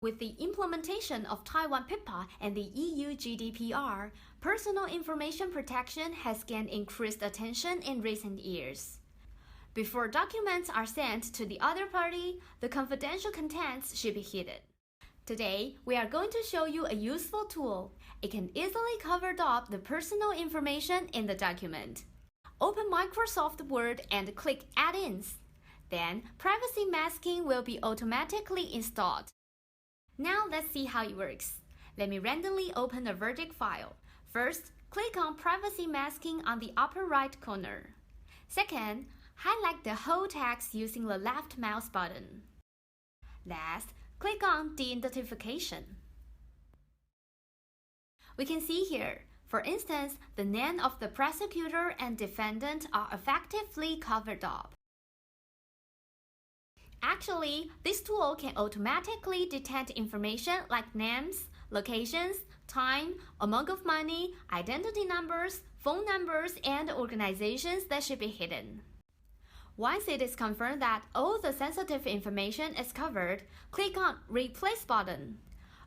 With the implementation of Taiwan PIPA and the EU GDPR, personal information protection has gained increased attention in recent years. Before documents are sent to the other party, the confidential contents should be hidden. Today, we are going to show you a useful tool. It can easily cover up the personal information in the document. Open Microsoft Word and click Add-ins. Then, privacy masking will be automatically installed. Now let's see how it works. Let me randomly open a Vertex file. First, click on Privacy Masking on the upper right corner. Second, highlight the whole text using the left mouse button. Last, click on De-identification. We can see here, for instance, the name of the prosecutor and defendant are effectively covered up. Actually, this tool can automatically detect information like names, locations, time, amount of money, identity numbers, phone numbers, and organizations that should be hidden. Once it is confirmed that all the sensitive information is covered, click on Replace button.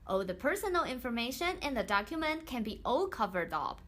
All the personal information in the document can be all covered up.